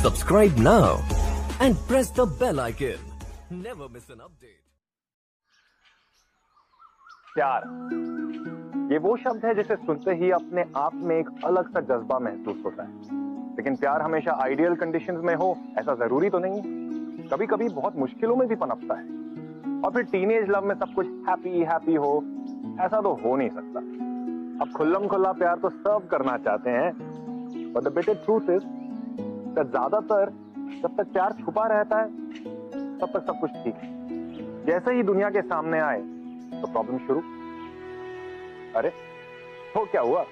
Subscribe now and press the bell icon. Never miss an update. प्यार, ये वो शब्द है जिसे सुनते ही अपने आप में एक अलग सा जज्बा महसूस होता है। लेकिन प्यार हमेशा आइडियल कंडीशंस में हो ऐसा जरूरी तो नहीं है। कभी कभी बहुत मुश्किलों में भी पनपता है। और फिर टीनेज लव में सब कुछ हैप्पी हैप्पी हो ऐसा तो हो नहीं सकता। अब खुल्लम खुल्ला प्यार तो सब करना चाहते हैं, but the bitter truth is that ज्यादातर जब तक प्यार छुपा रहता है तब तक सब कुछ ठीक है। जैसे ही दुनिया के सामने आए तो प्रॉब्लम शुरू। अरे तो क्या हुआ?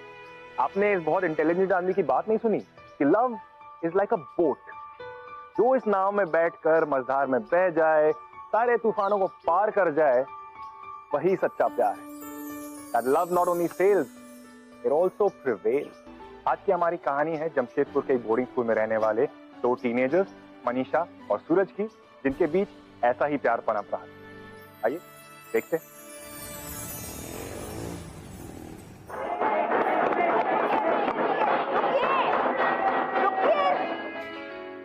आपने इस बहुत इंटेलिजेंट आदमी की बात नहीं सुनी कि love is like a boat, जो इस नाव में बैठकर मझधार में बह जाए, सारे तूफानों को पार कर जाए, वही सच्चा प्यार है। That love not only sails, it also prevails. आज की हमारी कहानी है जमशेदपुर के बोर्डिंग स्कूल में रहने वाले दो टीनेजर्स मनीषा और सूरज की, जिनके बीच ऐसा ही प्यार पनप रहा है। आइए देखते हैं।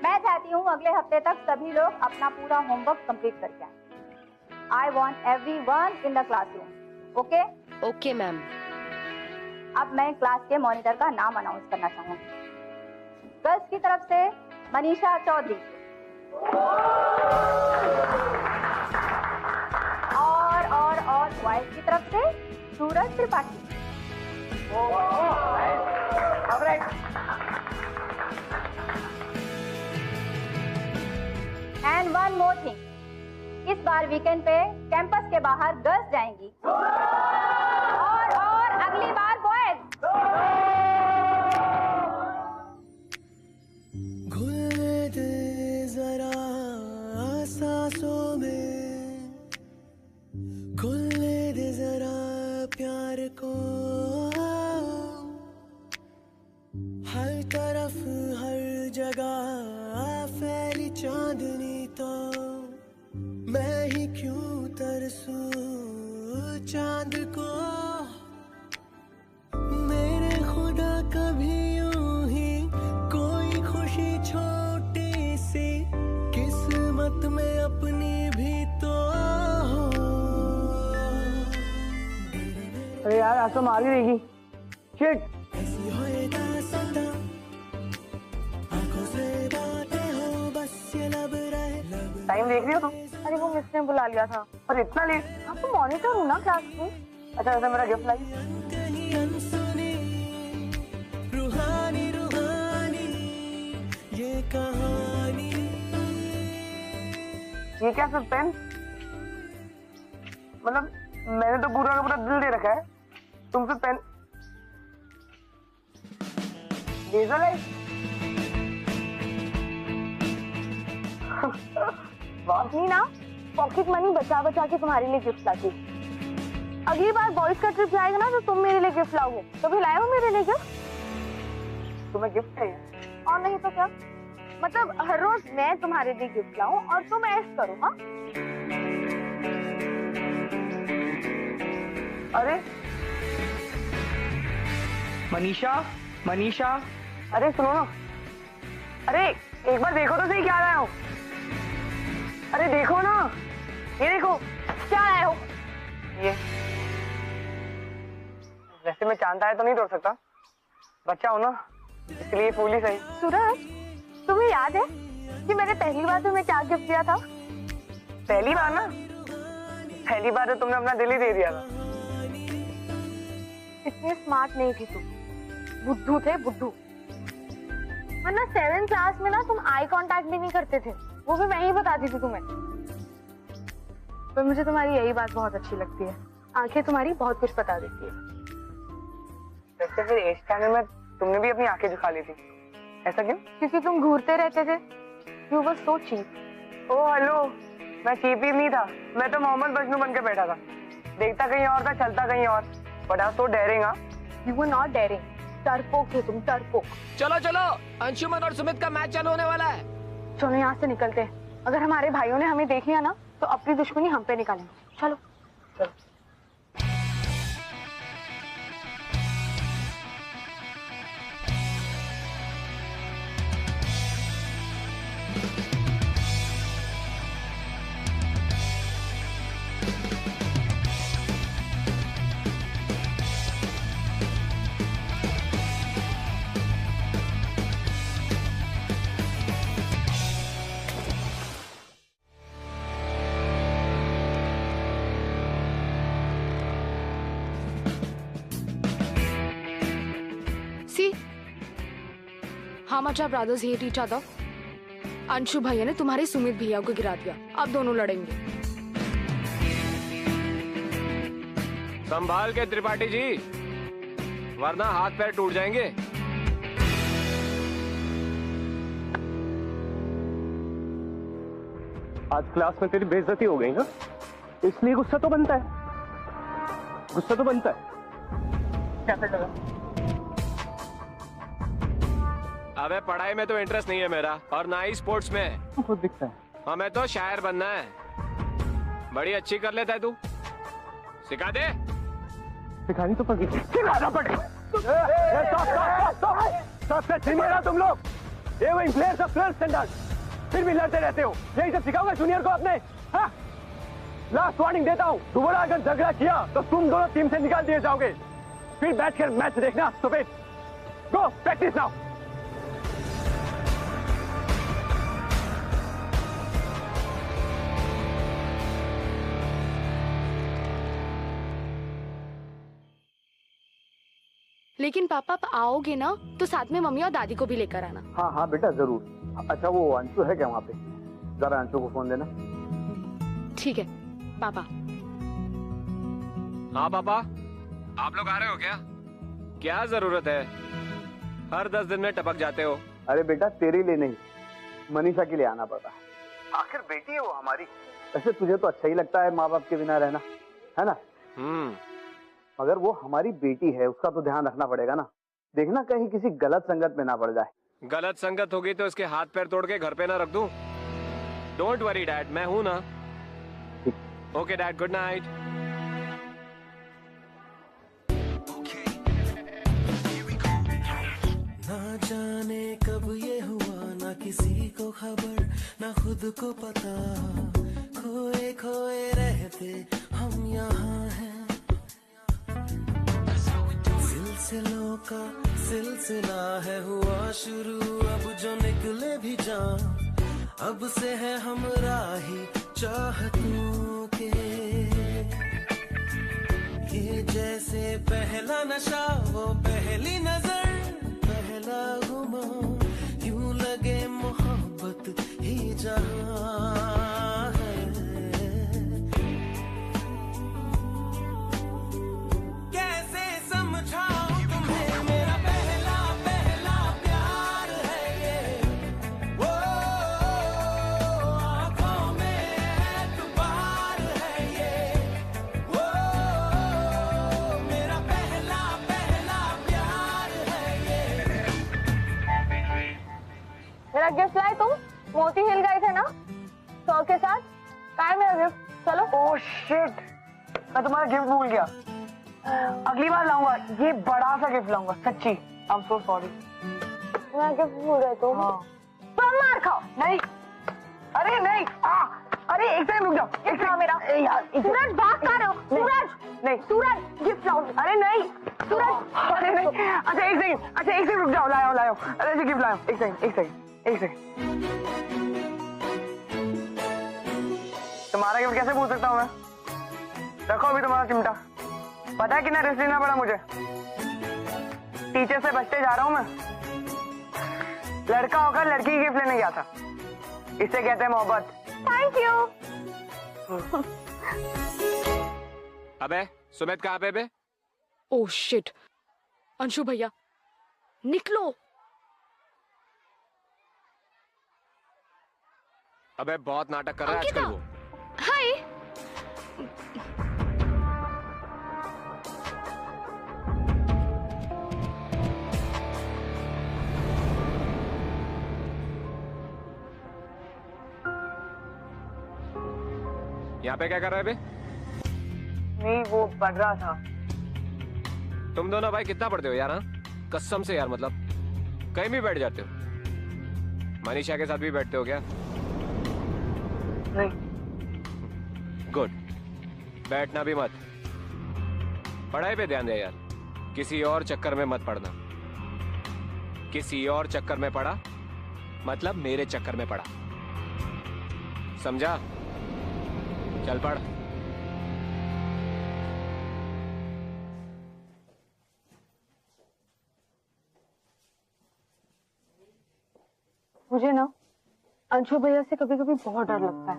मैं चाहती हूँ अगले हफ्ते तक सभी लोग अपना पूरा होमवर्क कंप्लीट करके आए। I want everyone in the classroom. Okay? Okay ma'am. अब मैं क्लास के मॉनिटर का नाम अनाउंस करना चाहूंगी। गर्ल्स की तरफ से मनीषा चौधरी और बॉयज की तरफ से Suraj Tripathi. And one more thing, इस बार वीकेंड पे कैंपस के बाहर गर्ल्स जाएंगी और अगली बार बॉयज। घुल दे जरा सांसों में, घुल दे जरा प्यार को, हर तरफ हर जगह फैली चांदनी तो मैं ही क्यों तरसूं चांद को। मेरे खुदा कभी यूं ही कोई खुशी छोटी सी किस्मत में अपनी भी तो हो। अरे यार आज तो मार ही देगी। शिट। ऐसी होए दास्तां, आंखों से बातें हो बस ये लब रहे। टाइम देख रही हो तुम? अरे वो मिस ने बुला लिया था। और इतना लेट? आपको मॉनिटर हूँ ना क्लास की। अच्छा वैसे मेरा गिफ्ट लाई। कहीं अनसुनी रूहानी रूहानी ये कहानी। ये क्या सस्पेंस? मतलब मैंने तो पूरा का पूरा दिल दे रखा है, तुम सस्पेंस। Laser light. नहीं ना, पॉकेट मनी बचा बचा के तुम्हारे लिए गिफ्ट लाती। अगली बार बॉयज का ट्रिप जाएगा ना तो तुम मेरे लिए गिफ्ट लाओगे। कभी लाए हो मेरे लिए गिफ्ट? तुम्हें गिफ्ट चाहिए? और नहीं तो क्या? मतलब हर रोज मैं तुम्हारे लिए गिफ्ट लाऊं और तुम ऐश करो। हाँ अरे मनीषा, अरे सुनो ना। अरे एक बार देखो तो सही क्या लाया हूँ। अरे देखो ना, ये देखो। क्या आए हो? ये वैसे मैं चांद आया तो नहीं तोड़ सकता, बच्चा हो ना, इसलिए फूल ही सही। सूरज, तुम्हें याद है कि मैंने पहली बार तुम्हें क्या गिफ्ट दिया था? पहली बार ना, पहली बार तो तुमने अपना दिल ही दे दिया था। इतनी स्मार्ट नहीं थी तुम, बुद्धू थे बुद्धू। वरना 7th क्लास में ना तुम आई कांटेक्ट भी नहीं करते थे, वो भी मैं ही बताती थी तुम्हें। पर मुझे तुम्हारी यही बात बहुत अच्छी लगती है, आंखें तुम्हारी बहुत कुछ बता देती है। वैसे फिर एज टाइम में तुमने भी अपनी आंखें झुका ली थी, ऐसा क्यों? क्योंकि तुम घूरते रहते थे। You were so cheap. Oh hello, मैं चीप ही नहीं था, मैं तो मोहम्मद बजनू बन के बैठा था। देखता कहीं और था, चलता कहीं और। But I was so daring. You were not daring. डरपोक थे तुम, डरपोक। चलो चलो, अंशुमन और सुमित का मैच चालू होने वाला है। चलो यहाँ से निकलते हैं। अगर हमारे भाइयों ने हमें देख लिया ना तो अपनी दुश्मनी हम पे निकालेंगे। चलो चलो। How much our brothers hate each other? Anshu भैया ने तुम्हारे सुमित भैया को गिरा दिया, अब दोनों लड़ेंगे। संभाल के त्रिपाठी जी, वरना हाथ पैर टूट जाएंगे। आज क्लास में तेरी बेइज्जती हो गई ना, इसलिए गुस्सा तो बनता है, गुस्सा तो बनता है। कैसे लगा? अबे पढ़ाई में तो इंटरेस्ट नहीं है मेरा, और ना ही स्पोर्ट्स में। खुद दिखता है। हमें तो शायर बनना है। बड़ी अच्छी कर लेता है तू, सिखा दे। सिखानी तो पड़ेगी, सिखाना पड़ेगा। सबसे सीनियर हो तुम लोग, ये वही प्लेयर्स ऑफ प्लेयर्स स्टैंडर्ड, फिर भी लड़ते रहते हो। यही सब सिखाओगे जूनियर को अपने? हाँ? लास्ट वार्निंग देता हूँ, दोबारा अगर झगड़ा किया तो तुम दोनों टीम से निकाल दिए जाओगे। फिर बैठ कर मैच देखना। स्टूपिड, गो प्रैक्टिस नाउ। लेकिन पापा आप आओगे ना तो साथ में मम्मी और दादी को भी लेकर आना। हाँ हाँ बेटा जरूर। अच्छा वो अंशु है क्या वहाँ पे? जरा अंशु को फोन देना। ठीक है पापा। हाँ पापा, आप लोग आ रहे हो क्या? क्या जरूरत है, हर 10 दिन में टपक जाते हो। अरे बेटा तेरे लिए नहीं, मनीषा के लिए आना पड़ता है। आखिर बेटी है वो हमारी। वैसे तुझे तो अच्छा ही लगता है माँ बाप के बिना रहना, है ना? मगर वो हमारी बेटी है, उसका तो ध्यान रखना पड़ेगा ना। देखना कहीं किसी गलत संगत में ना पड़ जाए। गलत संगत होगी तो इसके हाथ पैर तोड़ के घर पे ना रख दूं। डोंट वरी डैड, मैं हूं ना। Okay dad, good night. ना जाने कब ये हुआ, ना किसी को खबर, ना खुद को पता, खोए खोए रहते हम यहाँ हैं। सिलसिलों का सिलसिला है हुआ शुरू, अब जो निकले भी जान, अब से है हम राही चाहतों के। ये जैसे पहला नशा, वो पहली नजर, पहला गुमा, यूं लगे मोहब्बत ही जहां है। कैसे समझाऊं तुम्हें, मेरा पहला पहला प्यार है ये। वो आंखों में एतबार है ये। वो मेरा पहला पहला प्यार है ये। मेरा गिफ्ट लाए तुम? मोती हिल गए थे ना 100 के साथ। कहाँ है मेरा गिफ्ट? चलो। ओह शिट, मैं तुम्हारा गिफ्ट भूल गया। अगली बार लाऊंगा, ये बड़ा सा गिफ्ट लाऊंगा, सच्ची। I am so sorry. मेरा गिफ्ट भूल गए तुम? हाँ। तुम मार खाओ। नहीं, अरे नहीं, अरे एक सेकंड रुक जाओ। एक सेकंड मेरा यार। सूरज बात कर रहे हो? सूरज नहीं, सूरज गिफ्ट लाओ। अरे नहीं सूरज, अरे नहीं। अच्छा एक सेकंड रुक जाओ, लाओ लाओ। अरे जी गिफ्ट लाओ। एक सेकंड। तुम्हारा गिफ्ट कैसे पूछ सकता हूँ मैं? रखो अभी तुम्हारा चिमटा। पता है कितना रिस्क लेना पड़ा मुझे? टीचर से बचते जा रहा हूँ मैं। लड़का होकर लड़की की गिफ्ट लेने गया था, इसे कहते हैं मोहब्बत। Thank you. अबे सुमित कहाँ पे बे? ओह शिट, अंशु भैया निकलो। अबे बहुत नाटक कर रहा है आजकल वो। हाय। यहाँ पे क्या कर रहा है बे? नहीं वो पढ़ रहा था। तुम दोनों भाई कितना पढ़ते हो यार? हाँ कसम से यार, मतलब कहीं भी बैठ जाते हो। मनीषा के साथ भी बैठते हो क्या? नहीं। गुड, बैठना भी मत। पढ़ाई पे ध्यान दे यार, किसी और चक्कर में मत पड़ना। किसी और चक्कर में पड़ा मतलब मेरे चक्कर में पड़ा, समझा? चल पढ़। मुझे ना अंशु भैया से कभी कभी बहुत डर लगता है।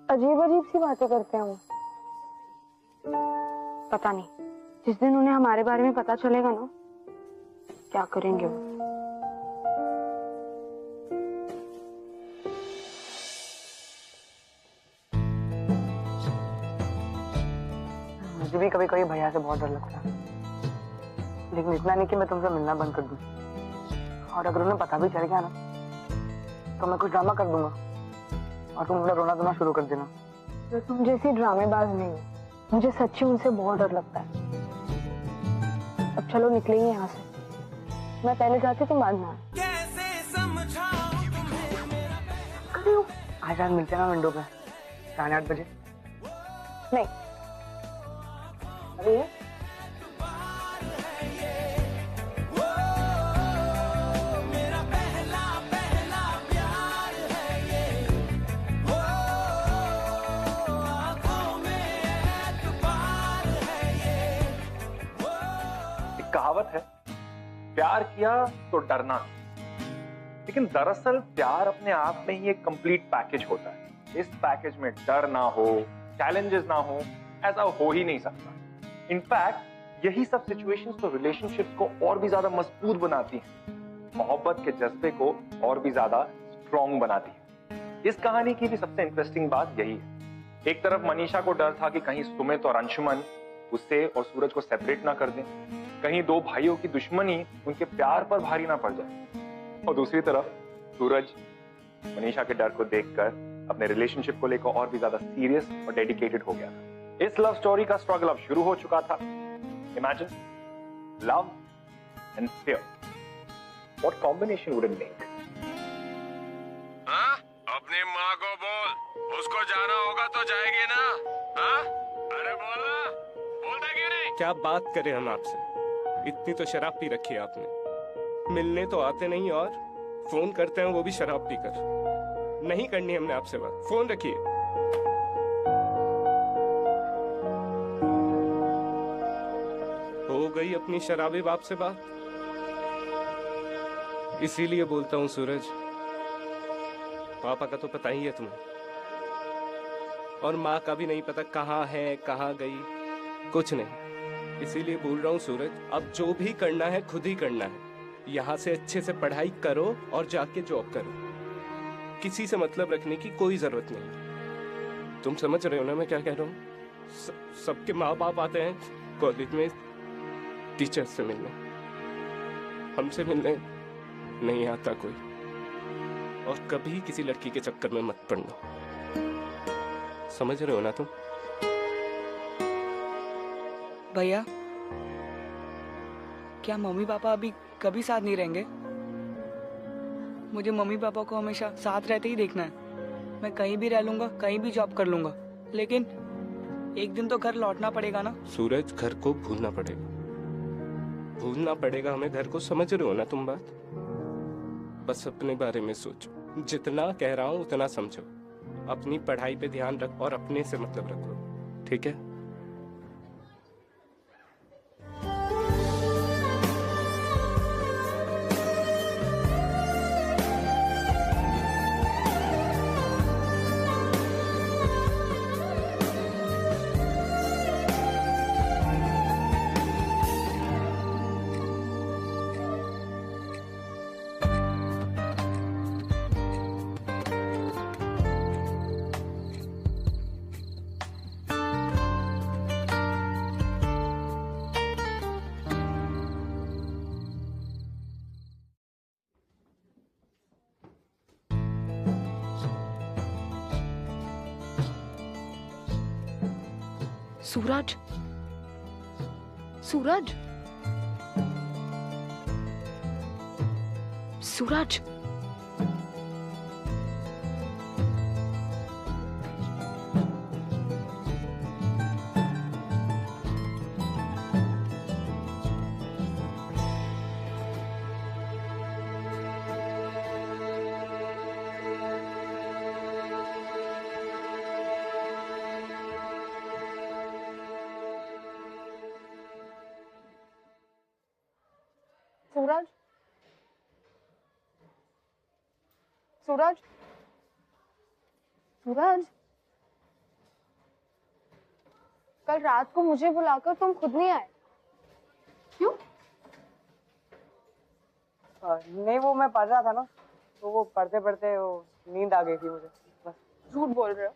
अजीब अजीब सी बातें करते हैं वो। पता नहीं जिस दिन उन्हें हमारे बारे में पता चलेगा ना क्या करेंगे वो। मुझे भी कभी कभी भैया से बहुत डर लगता है, लेकिन इतना नहीं कि मैं तुमसे मिलना बंद कर दूं। और अगर उन्हें पता भी चल गया ना तो मैं कुछ ड्रामा कर दूंगा और तुम अपना रोना धोना शुरू कर देना। तो तुम जैसी ड्रामेबाज नहीं हो। मुझे सच्ची उनसे बहुत डर लगता है। अब चलो निकलेंगे यहाँ से। मैं पहले जाती तुम बाद में आना। आज रात मिलते हैं ना विंडो पे 8:30 बजे। नहीं अभी है? कहावत है, प्यार किया तो डरना। लेकिन दरअसल प्यार अपने आप में ही एक कंप्लीट पैकेज होता है। इस पैकेज में डर ना हो, चैलेंजेस ना हो, ऐसा हो ही नहीं सकता। इनफैक्ट यही सब सिचुएशंस तो रिलेशनशिप्स को और भी ज्यादा मजबूत बनाती हैं, मोहब्बत के जज्बे को और भी ज्यादा स्ट्रॉन्ग बनाती है। इस कहानी की भी सबसे इंटरेस्टिंग बात यही है। एक तरफ मनीषा को डर था कि कहीं सुमित और अंशुमन उसे और सूरज को सेपरेट ना कर दें, कहीं दो भाइयों की दुश्मनी उनके प्यार पर भारी ना पड़ जाए। और दूसरी तरफ सूरज मनीषा के डर को देखकर अपने रिलेशनशिप को लेकर और भी ज्यादा सीरियस और डेडिकेटेड हो गया था। इस लव स्टोरी का स्ट्रगल अब शुरू हो चुका था। Imagine love and fear, what combination would it make? हाँ? अपनी माँ को बोल, उसको जाना होगा तो जाएगी ना? हाँ? अरे बोलना, बोलता क्यों नहीं? क्या बात करें हम आपसे, इतनी तो शराब पी रखी है आपने। मिलने तो आते नहीं और फोन करते हैं वो भी शराब पीकर। नहीं करनी हमने आपसे बात, फोन रखिए। हो गई अपनी शराबी बाप से बात। इसीलिए बोलता हूँ सूरज, पापा का तो पता ही है तुम्हें, और माँ का भी नहीं पता कहाँ है कहाँ गई, कुछ नहीं। इसीलिए बोल रहा हूँ सूरज, अब जो भी करना है खुद ही करना है। यहाँ से अच्छे से पढ़ाई करो और जाके जॉब करो। किसी से मतलब रखने की कोई जरूरत नहीं। तुम समझ रहे हो ना मैं क्या कह रहा हूँ? सबके माँ बाप आते हैं कॉलेज में टीचर्स से मिलने, हमसे मिलने नहीं आता कोई। और कभी किसी लड़की के चक्कर में मत पड़ना। समझ रहे हो ना तुम? भैया क्या मम्मी पापा अभी कभी साथ नहीं रहेंगे? मुझे मम्मी पापा को हमेशा साथ रहते ही देखना है। मैं कहीं भी रह लूंगा, कहीं भी जॉब कर लूंगा, लेकिन एक दिन तो घर लौटना पड़ेगा ना। सूरज, घर को भूलना पड़ेगा, भूलना पड़ेगा हमें घर को। समझ रहे हो ना तुम बात? बस अपने बारे में सोचो, जितना कह रहा हूँ उतना समझो। अपनी पढ़ाई पे ध्यान रखो और अपने से मतलब रखो, ठीक है? सूरज, सूरज, सूरज, सूरज, सूरज, सूरज, कल रात को मुझे बुलाकर तुम खुद नहीं आए, क्यों? नहीं, वो मैं पढ़ रहा था ना, तो वो पढ़ते पढ़ते वो नींद आ गई थी मुझे, बस। झूठ बोल रहे हो।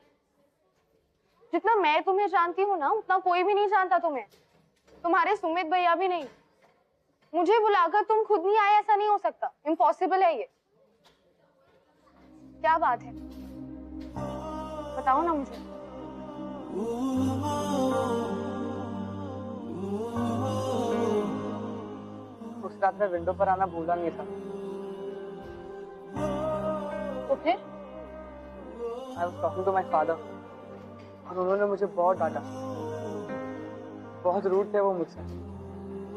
जितना मैं तुम्हें जानती हूँ ना, उतना कोई भी नहीं जानता तुम्हें। तुम्हारे सुमित भैया भी नहीं। मुझे बुलाकर तुम खुद नहीं आए, ऐसा नहीं हो सकता, इम्पॉसिबल है ये। क्या बात है, बताओ ना मुझे। उस रात में विंडो पर आना भूला नहीं था। तो फिर? I was talking to my father, और उन्होंने मुझे बहुत डांटा। बहुत रूड थे वो मुझसे।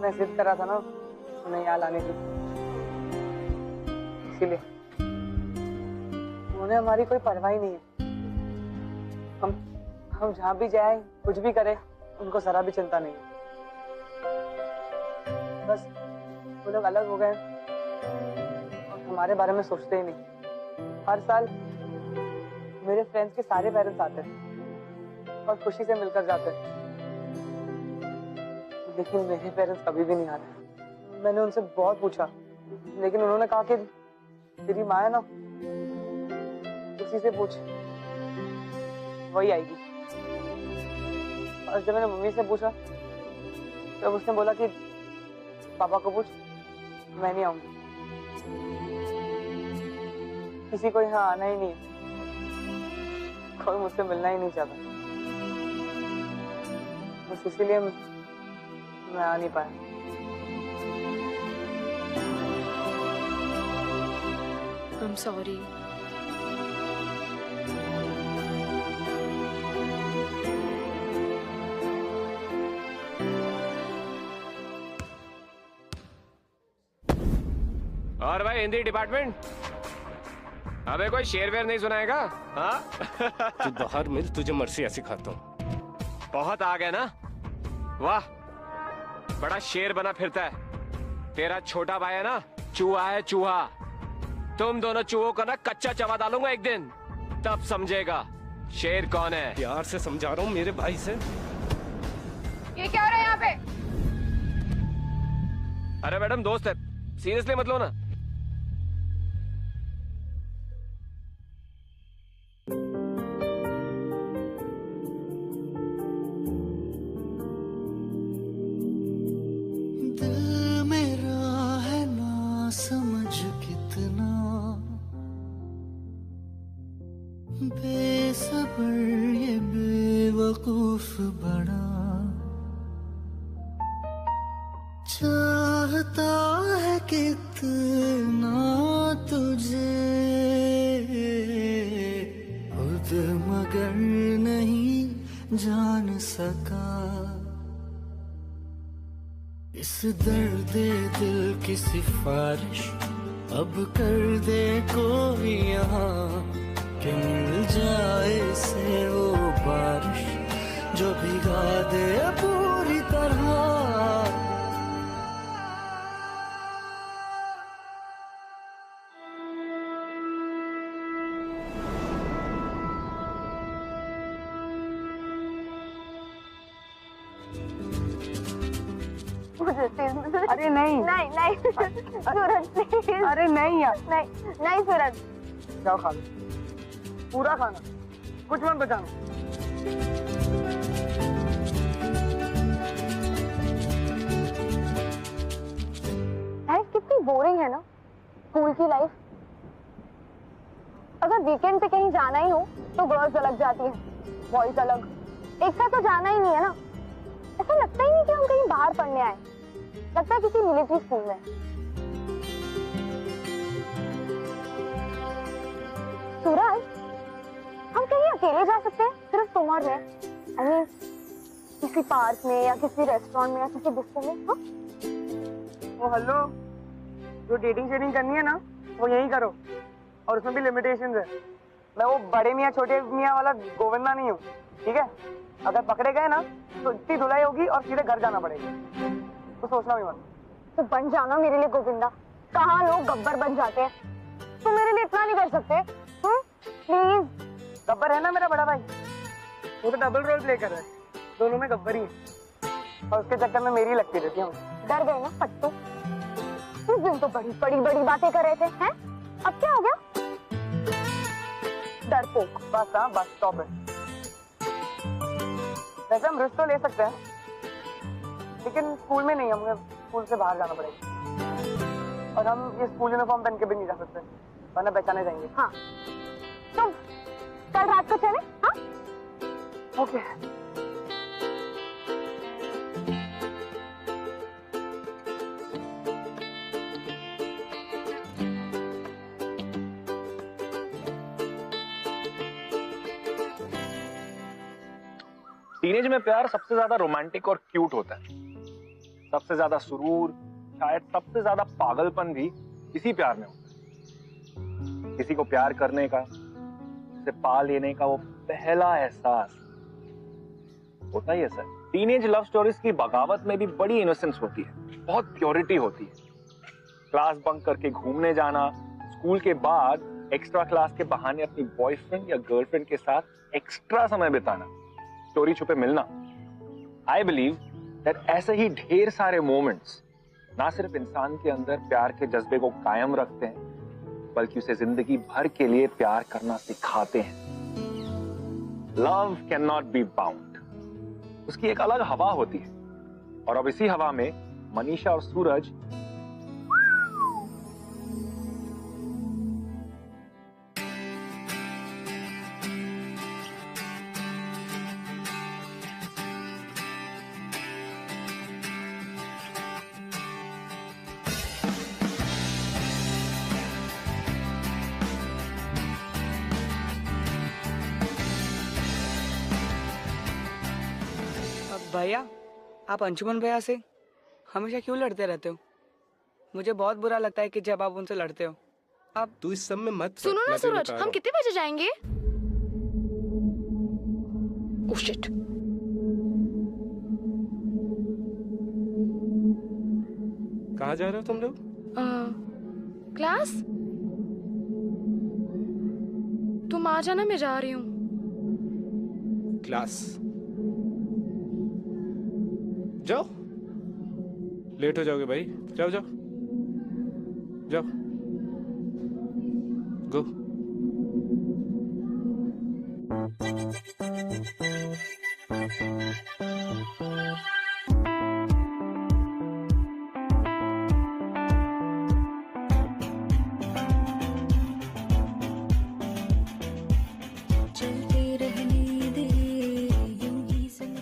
मैं जिद कर रहा था ना उन्हें यहाँ लाने की, इसीलिए। उन्हें हमारी कोई परवाह ही नहीं है। हम जहाँ भी जाए, कुछ भी करें, उनको जरा भी चिंता नहीं है। बस वो लोग अलग हो गए और हमारे बारे में सोचते ही नहीं। हर साल मेरे फ्रेंड्स के सारे पेरेंट्स आते हैं और खुशी से मिलकर जाते हैं, लेकिन मेरे पेरेंट्स कभी भी नहीं आते। मैंने उनसे बहुत पूछा, लेकिन उन्होंने कहा कि तेरी माँ है ना, उसी से पूछ, वही आएगी। और जब मैंने मम्मी से पूछा, तब उसने बोला कि पापा को पूछ, मैं नहीं आऊंगी। किसी को यहाँ आना ही नहीं, कोई मुझसे मिलना ही नहीं चाहता। बस इसीलिए मैं आ नहीं पाया। I'm sorry. और भाई हिंदी डिपार्टमेंट, अबे कोई शेर वेर नहीं सुनाएगा? हाँ? तू बाहर मिल, तुझे मर्सिया सिखाता हूँ। बहुत आ गया ना? वाह, बड़ा शेर बना फिरता है। तेरा छोटा भाई है ना, चूहा है चूहा। तुम दोनों चूहों को ना कच्चा चबा डालूंगा एक दिन, तब समझेगा शेर कौन है। प्यार से समझा रहा हूँ मेरे भाई से। ये क्या हो रहा है यहाँ पे? अरे मैडम दोस्त है, सीरियसली मत लो ना। बेसब्र ये बेवकूफ बड़ा चाहता है कितना तुझे, खुद मगर नहीं जान सका। इस दर्द दिल की सिफारिश अब कर दे कोई यहाँ, कि मिल जाए से वो बारिश जो भिगा दे पूरी तरह। अरे नहीं नहीं नहीं सूरज प्लीज। अरे नहीं यार, नहीं नहीं सूरज। जाओ खा लो, पूरा खाना, कुछ मत बचाना। लाइफ कितनी बोरिंग है ना, स्कूल की लाइफ। अगर वीकेंड पे कहीं जाना ही हो तो गर्ल्स अलग जाती हैं, बॉयज अलग। एक साथ तो जाना ही नहीं है ना। ऐसा लगता ही नहीं कि हम कहीं बाहर पढ़ने आए, लगता है किसी मिलिट्री स्कूल में। सूरज, हम कहीं अकेले जा सकते हैं, सिर्फ तुम और मैं। I mean, किसी पार्क में या किसी रेस्टोरेंट में या किसी डिस्को में। हाँ? ओ हेलो, जो डेटिंग शेटिंग करनी है ना, वो यही करो, और उसमें भी लिमिटेशंस है। मैं वो बड़े मियाँ छोटे मियाँ वाला गोविंदा नहीं हूँ, ठीक है? अगर पकड़े गए ना तो इतनी धुलाई होगी और सीधे घर जाना पड़ेगा, तो सोचना भी मत। तो बन जाना मेरे लिए गोविंदा। कहाँ लोग गब्बर बन जाते हैं। तुम मेरे लिए इतना नहीं कर सकते? प्लीज। गब्बर है ना मेरा बड़ा भाई, वो तो डबल रोल प्ले कर रहा है, दोनों में गब्बर ही है और उसके चक्कर में मेरी लगती रहती हूँ। डर गए ना फट्टू? उस दिन तो बड़ी बड़ी बड़ी बातें कर रहे थे, हैं? अब क्या हो गया? डरपोक। बस हाँ, बस स्टॉप है। वैसे हम रिस्क तो ले सकते हैं, लेकिन स्कूल में नहीं, हमें स्कूल से बाहर जाना पड़ेगा और हम ये स्कूल यूनिफॉर्म पहन के भी नहीं जा सकते, वरना पहचाने जाएंगे। हाँ, तुम कल रात को चले? हाँ, ओके। टीनेज में प्यार सबसे ज्यादा रोमांटिक और क्यूट होता है। सबसे ज्यादा सुरूर, शायद सबसे ज्यादा पागलपन भी इसी प्यार में होता है। किसी को प्यार करने का, उसे पा लेने का वो पहला एहसास होता ही है सर। टीनेज लव स्टोरीज की बगावत में भी बड़ी इनोसेंस होती है, बहुत प्योरिटी होती है। क्लास बंक करके घूमने जाना, स्कूल के बाद एक्स्ट्रा क्लास के बहाने अपनी बॉयफ्रेंड या गर्लफ्रेंड के साथ एक्स्ट्रा समय बिताना, चोरी छुपे मिलना। आई बिलीव दैट ऐसे ही ढेर सारे मोमेंट्स ना सिर्फ इंसान के अंदर प्यार के जज्बे को कायम रखते हैं, बल्कि उसे जिंदगी भर के लिए प्यार करना सिखाते हैं। Love can not be bound, उसकी एक अलग हवा होती है। और अब इसी हवा में मनीषा और सूरज भैया, आप अंशुमन भैया से हमेशा क्यों लड़ते रहते हो? मुझे बहुत बुरा लगता है कि जब आप उनसे लड़ते हो। आप तू इस सब में मत पड़, सुनो ना मैं तुझे सूरज, बता रहा हम हूँ। कितने बजे जाएंगे? Oh shit. कहाँ जा रहे हो तुम लोग? क्लास? तुम आ जाना, मैं जा रही हूँ। क्लास जाओ, लेट हो जाओगे भाई। जाओ जाओ जाओ, गो।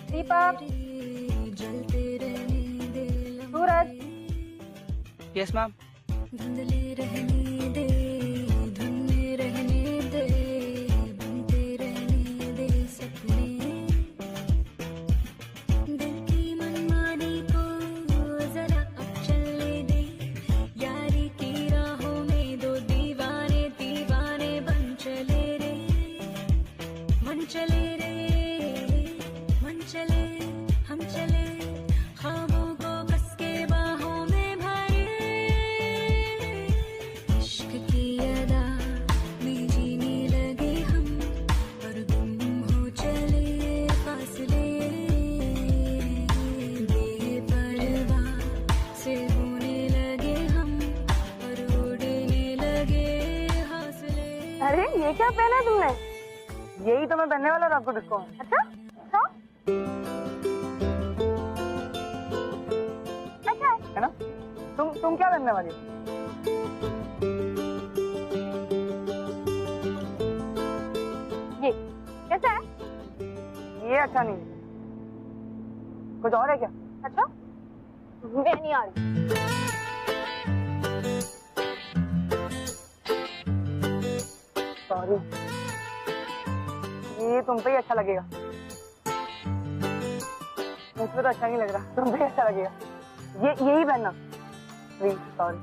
दीपक, सूरज, यस मैम। अरे ये क्या पहना है तुमने? यही तो मैं पहनने वाला था आपको डिस्को में। अच्छा अच्छा अच्छा है ना? तुम क्या पहनने वाली हो? ये कैसा है? ये अच्छा नहीं, कुछ और है क्या? अच्छा, मैं नहीं आ रही। सॉरी, ये तुम पे ही अच्छा लगेगा, मुझ पे तो अच्छा नहीं लग रहा, तुम पे ही अच्छा लगेगा। यही पहनना प्लीज। सॉरी।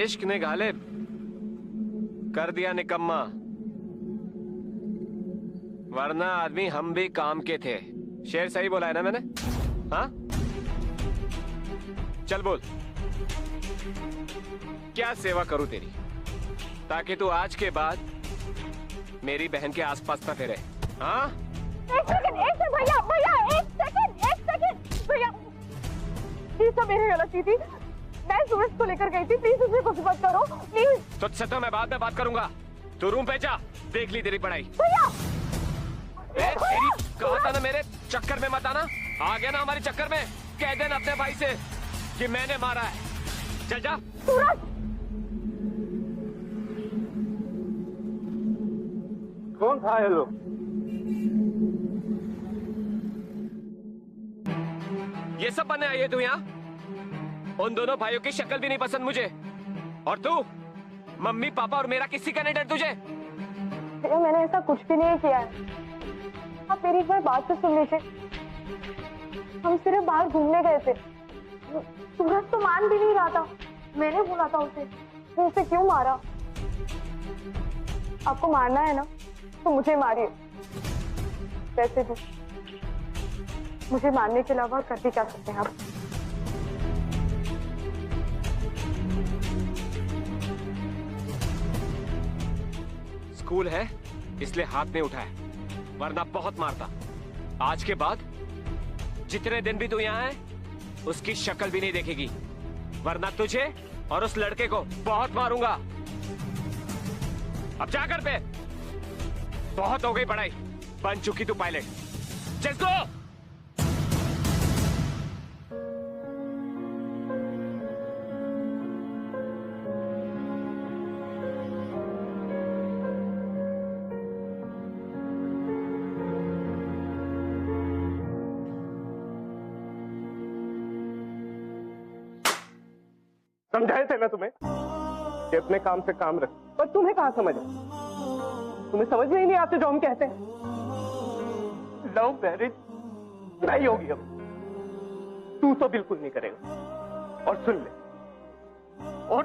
इश्क ने गालिब कर दिया निकम्मा, वरना आदमी हम भी काम के थे। शेर सही बोला है ना मैंने? हाँ, चल बोल, क्या सेवा करूं तेरी, ताकि तू आज के बाद मेरी बहन के आसपास ना फिरे। हाँ, एक सेकंड भैया भैया, एक सेकंड भैया, ये सब मेरी गलती थी। मैं सूरज को लेकर गई थी, प्लीज उसे कुछ मत करो प्लीज। तुझसे तो मैं बाद में बात करूंगा, तू रूम पे जा, देख ली तेरी पढ़ाई। भैया तेरी कहा था ना मेरे चक्कर में मत आना, आ गया ना हमारे चक्कर में, कह देना अपने भाई से कि मैंने मारा है। चल जा। सूरज, कौन था ये लोग? ये सब बनने आई है तू यहाँ? उन दोनों भाइयों की शक्ल भी नहीं पसंद मुझे, और तू मम्मी पापा और मेरा किसी का नहीं डर तुझे? मैंने ऐसा कुछ भी नहीं किया है, आप मेरी एक बार बात तो सुन लीजिए। हम सिर्फ बाहर घूमने गए थे, सूरज तो मान भी नहीं रहा था। मैंने बोला था उसे कि उसे क्यों मारा। आपको मारना है ना तो मुझे मारिए, वैसे भी मुझे मारने के अलावा कर भी क्या सकते हैं आप। स्कूल है इसलिए हाथ नहीं उठाया, वरना बहुत मारता। आज के बाद जितने दिन भी तू यहाँ है उसकी शक्ल भी नहीं देखेगी, वरना तुझे और उस लड़के को बहुत मारूंगा। अब जा घर पे, बहुत हो गई पढ़ाई, बन चुकी तू पायलट। Just go. समझाए थे ना तुम्हें कि अपने काम से काम रख, पर तुम्हें कहां समझ है? तुम्हें समझ में ही नहीं आते जो हम कहते हैं। लव मैरिज नहीं होगी अब, तू तो बिल्कुल नहीं करेगा। और सुन ले, और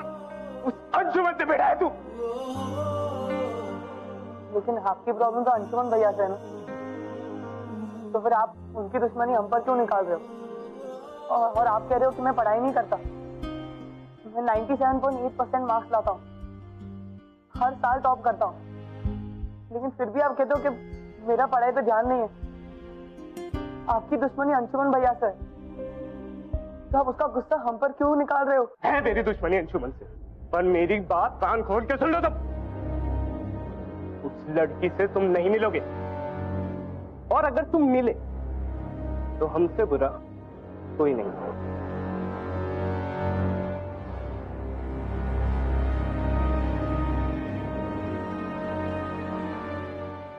उस अंशुमन से बैठा है तू। लेकिन आपकी प्रॉब्लम तो अंशुमन भैया से है ना, तो फिर आप उनकी दुश्मनी हम पर क्यों निकाल रहे हो? और आप कह रहे हो कि मैं पढ़ाई नहीं करता। मैं 97.8% मार्क्स लाता हूँ, हर साल टॉप करता हूँ, लेकिन फिर भी आप कहते हो कि मेरा पढ़ाई पे ध्यान नहीं है। आपकी दुश्मनी अंशुमन भैया से है, तो आप उसका गुस्सा हम पर क्यों निकाल रहे हो? है मेरी दुश्मनी अंशुमन से, पर मेरी बात कान खोल के सुन लो तुम। उस लड़की से तुम नहीं मिलोगे, और अगर तुम मिले तो हमसे बुरा कोई नहीं।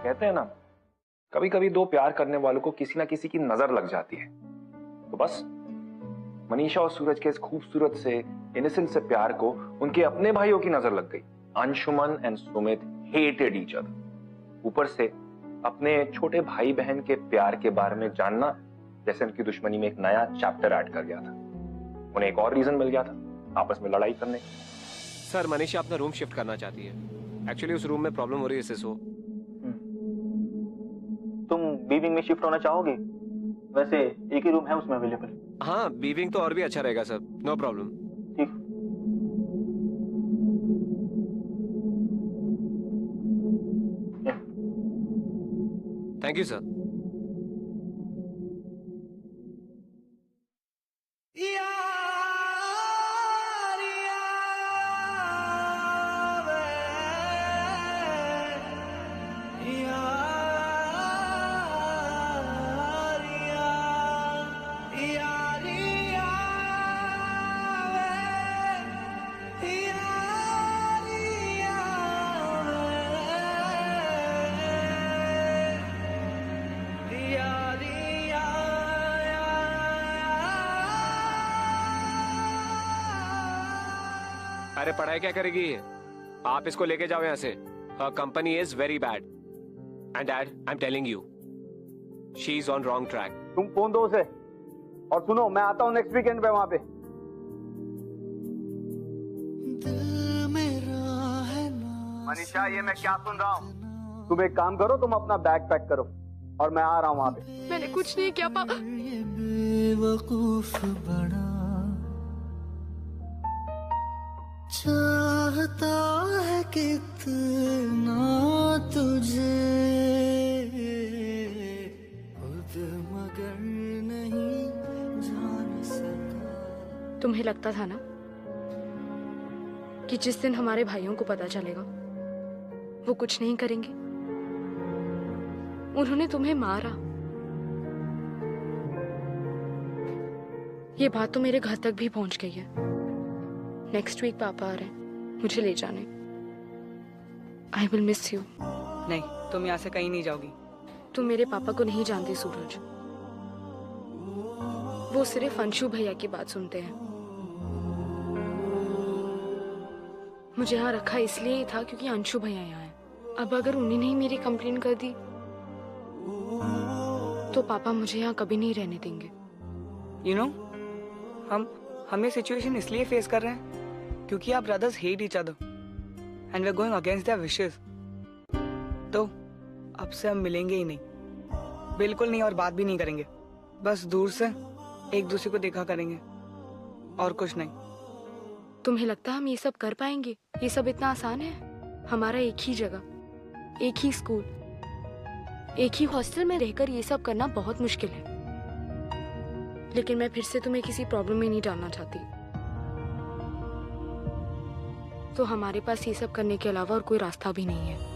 कहते हैं ना, कभी कभी दो प्यार करने वालों को किसी ना किसी की नजर लग जाती है। तो बस मनीषा और सूरज के इस खूबसूरत से इनोसेंट से प्यार को उनके अपने भाइयों की नजर लग गई। Anshuman and Sumit hated each other. ऊपर से अपने छोटे भाई बहन के प्यार के बारे में जानना जैसे उनकी दुश्मनी में एक नया चैप्टर ऐड कर गया था। उन्हें एक और रीजन मिल गया था आपस में लड़ाई करने। सर, मनीषा अपना रूम शिफ्ट करना चाहती है। एक्चुअली उस रूम में प्रॉब्लम हो रही है सो। तुम बी विंग में शिफ्ट होना चाहोगे? वैसे एक ही रूम है उसमें अवेलेबल। हाँ, बी विंग तो और भी अच्छा रहेगा सर, नो प्रॉब्लम। ठीक। Thank you sir. अरे पढ़ाई क्या करेगी ये? आप इसको लेके जाओ यहाँ से। Her company is very bad. And Dad, I'm telling you, she's on wrong track. तुम फोन दो उसे, और सुनो मैं आता हूँ नेक्स्ट वीकेंड पे वहां पे। मनीषा, ये मैं क्या सुन रहा हूँ? तुम एक काम करो, तुम अपना बैग पैक करो और मैं आ रहा हूँ वहां पे। मैंने कुछ नहीं किया पापा। बेवकूफ बड़ा चाहता है कितना तुझे, खुद मगर नहीं जान सका। तुम्हें लगता था ना कि जिस दिन हमारे भाइयों को पता चलेगा वो कुछ नहीं करेंगे। उन्होंने तुम्हें मारा। ये बात तो मेरे घर तक भी पहुंच गई है। नेक्स्ट वीक पापा आ रहे हैं मुझे ले जाने। I will miss you. नहीं, तुम यहाँ से कहीं नहीं जाओगी। तुम मेरे पापा को नहीं जानती सूरज। वो सिर्फ अंशु भैया की बात सुनते हैं। मुझे यहाँ रखा इसलिए ही था क्योंकि अंशु भैया यहाँ है। अब अगर उन्हीं ने ही मेरी कंप्लेन कर दी तो पापा मुझे यहाँ कभी नहीं रहने देंगे। यू नो, हम ये सिचुएशन इसलिए फेस कर रहे हैं क्योंकि आप brothers hate each other and we are going against their wishes. तो अब से हम मिलेंगे ही नहीं, बिल्कुल नहीं, और बात भी नहीं करेंगे। बस दूर से एक दूसरे को देखा करेंगे और कुछ नहीं। तुम्हें लगता है हम ये सब कर पाएंगे? ये सब इतना आसान है? हमारा एक ही जगह, एक ही स्कूल, एक ही हॉस्टल में रहकर ये सब करना बहुत मुश्किल है। लेकिन मैं फिर से तुम्हें किसी प्रॉब्लम में नहीं डालना चाहती। तो हमारे पास ये सब करने के अलावा और कोई रास्ता भी नहीं है।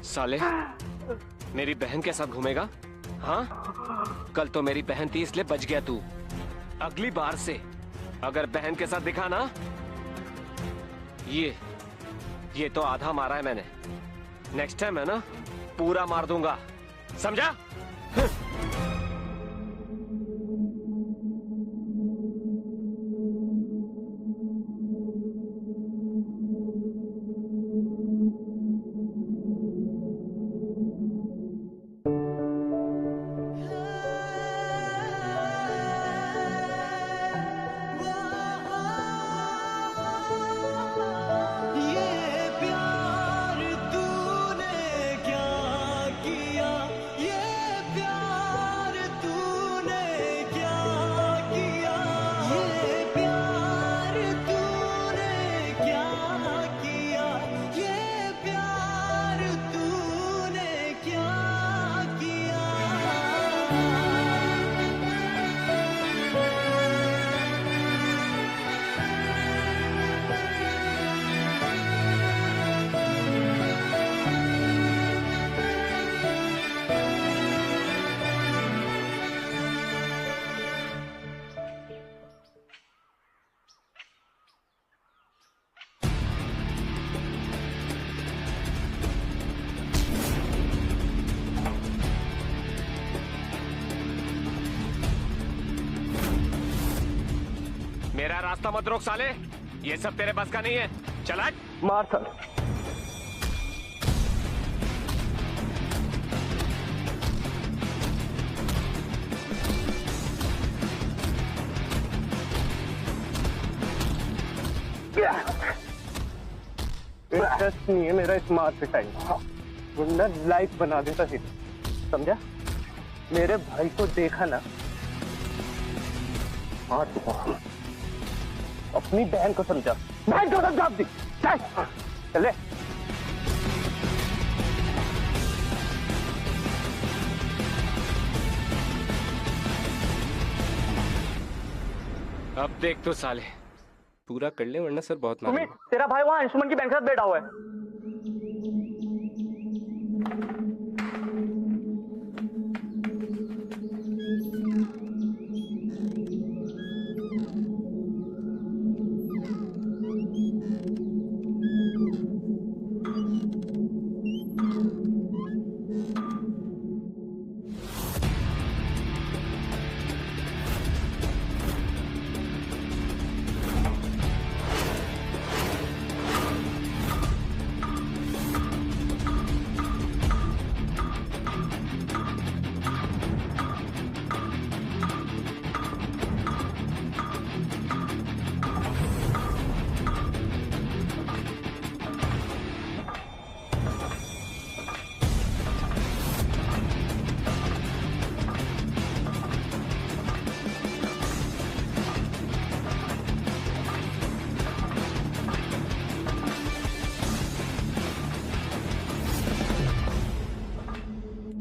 साले, मेरी बहन के साथ घूमेगा? हाँ, कल तो मेरी बहन थी इसलिए बच गया तू। अगली बार से अगर बहन के साथ दिखा ना, ये तो आधा मारा है मैंने। नेक्स्ट टाइम है ना, पूरा मार दूंगा, समझा? मेरा रास्ता मत रोक साले, ये सब तेरे बस का नहीं है। चला मार साले। इंटरेस्ट नहीं है मेरा इस मार पिटाई, वरना लाइफ बना देता थी, समझा? मेरे भाई को देखा ना, मार दूंगा। अपनी बहन को समझा। बहन को समझा दी। चले। अब देख तो साले, पूरा कर ले वरना सर बहुत सुमित, मारेंगे। तेरा भाई वहाँ अंशुमन की बहन के साथ बैठा हुआ है।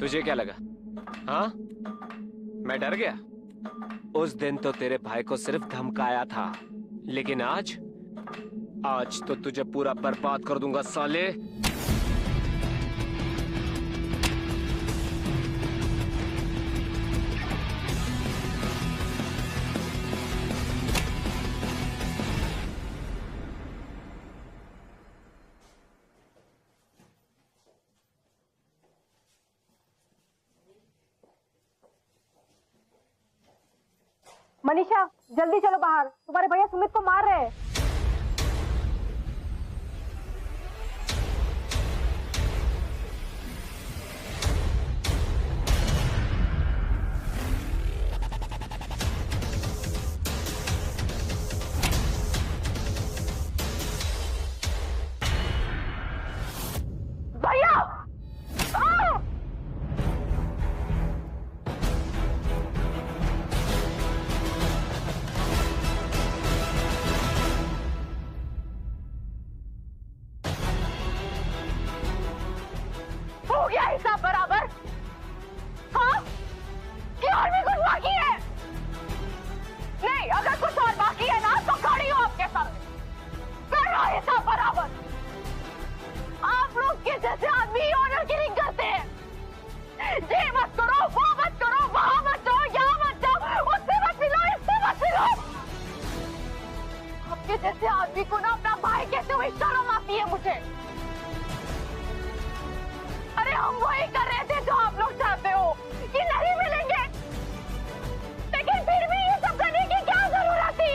तुझे क्या लगा? हाँ, मैं डर गया? उस दिन तो तेरे भाई को सिर्फ धमकाया था, लेकिन आज तो तुझे पूरा बर्बाद कर दूंगा साले। मनीषा जल्दी चलो बाहर, तुम्हारे भैया सुमित को मार रहे हैं। भैया हो गया हिसाब बराबर? हाँ, कि और भी कुछ बाकी है? नहीं, अगर कुछ और बाकी है ना तो खड़ी हो आपके सामने, कर लो हिसाब बराबर। आप लोग के जैसे आदमी ऑनर किलिंग करते हैं। ये मत करो, वो मत करो, वहां मत जाओ, यहाँ मत जाओ, उससे मत मिलो, इससे मत मिलो। आपके जैसे आदमी को ना अपना भाई कहते हुए शर्म आती है मुझे। अरे हम वही कर रहे थे जो आप लोग चाहते हो कि नहीं मिलेंगे, लेकिन फिर भी ये सब करने की क्या जरूरत थी?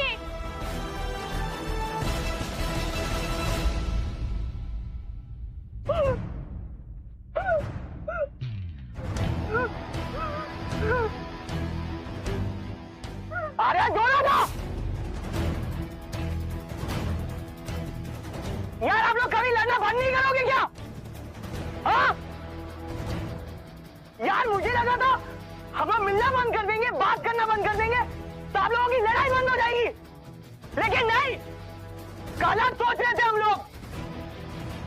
अरे जोड़ा था यार, आप लोग कभी लड़ना बंद नहीं करोगे क्या? हाँ यार, मुझे लगा था हम लोग मिलना बंद कर देंगे, बात करना बंद कर देंगे तो आप लोगों की लड़ाई बंद हो जाएगी, लेकिन नहीं, गलत सोच रहे थे हम लोग।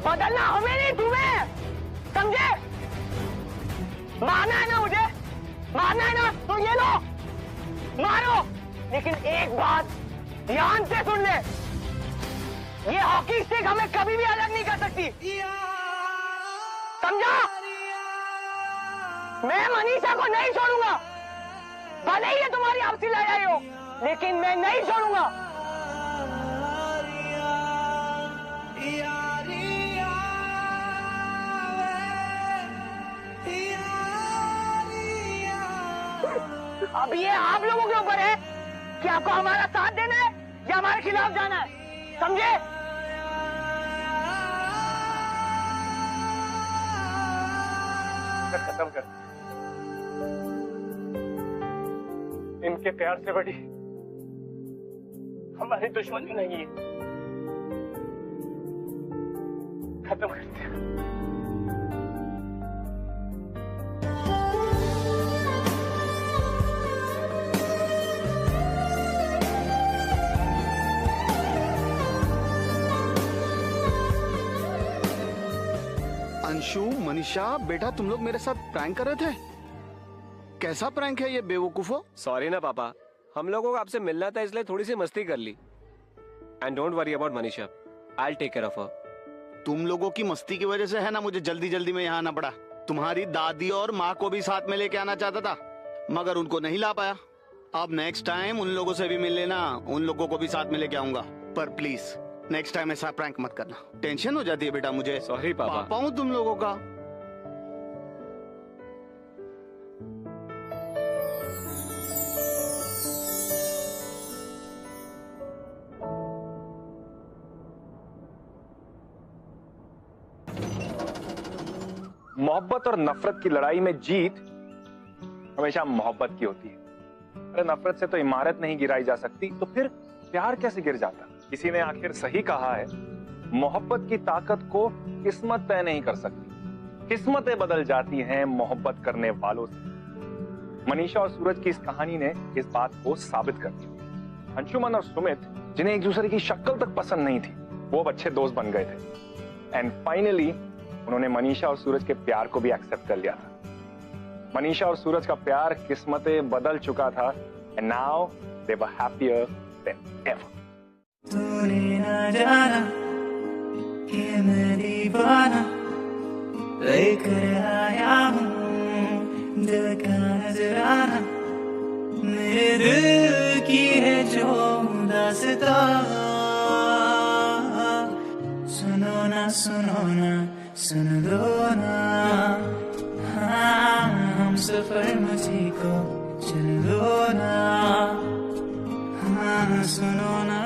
बदलना हमें नहीं, तुम्हें, समझे? मारना है ना मुझे, मारना है ना तो ये लो, मारो, लेकिन एक बात ध्यान से सुन ले, ये हॉकी स्टिक हमें कभी भी अलग नहीं कर सकती, समझा? मैं मनीषा को नहीं छोड़ूंगा, भले ही ये तुम्हारी आपसी लड़ाई हो, लेकिन मैं नहीं छोड़ूंगा। अब ये आप लोगों के ऊपर है कि आपको हमारा साथ देना है या हमारे खिलाफ जाना है, समझे? खत्म कर, इनके प्यार से बड़ी हमारी दुश्मनी नहीं है, खत्म करते हैं। अंशु, मनीषा, बेटा तुम लोग मेरे साथ प्रैंक कर रहे थे? कैसा प्रैंक है ये बेवकूफो? सॉरी ना पापा, हम लोगों को आपसे मिलना था इसलिए थोड़ी सी मस्ती कर ली। And don't worry about Manisha, I will take care of her. तुम लोगों की मस्ती की वजह से है ना मुझे जल्दी जल्दी में यहाँ आना पड़ा। तुम्हारी दादी और माँ को भी साथ में लेके आना चाहता था, मगर उनको नहीं ला पाया। अब नेक्स्ट टाइम उन लोगों से भी मिल लेना, उन लोगों को भी साथ में लेके आऊंगा, पर प्लीज नेक्स्ट टाइम ऐसा प्रैंक मत करना। टेंशन हो जाती है बेटा मुझे। सॉरी पापा। पापा हूँ तुम लोगों का। मोहब्बत और नफरत की लड़ाई में जीत हमेशा मोहब्बत की होती है। अरे नफरत से तो इमारत नहीं गिराई जा सकती, तो फिर प्यार कैसे गिर जाता? किसी ने आखिर सही कहा है, मोहब्बत की ताकत को किस्मत तय नहीं कर सकती, किस्मतें बदल जाती हैं मोहब्बत करने वालों से। मनीषा और सूरज की इस कहानी ने इस बात को साबित कर दिया। अंशुमन और सुमित, जिन्हें एक दूसरे की शक्ल तक पसंद नहीं थी, वो अब अच्छे दोस्त बन गए थे। एंड फाइनली उन्होंने मनीषा और सूरज के प्यार को भी एक्सेप्ट कर लिया था। मनीषा और सूरज का प्यार किस्मतें बदल चुका था and now they were happier than ever. तूने ना जाना कि मैं दीवाना लेकर आया हूँ दिल का नजराना, मेरे दिल की है जो दास्तां। सुनो ना सुन दो ना, हाँ हम सफर मुझे को चल दो ना, हाँ सुनो ना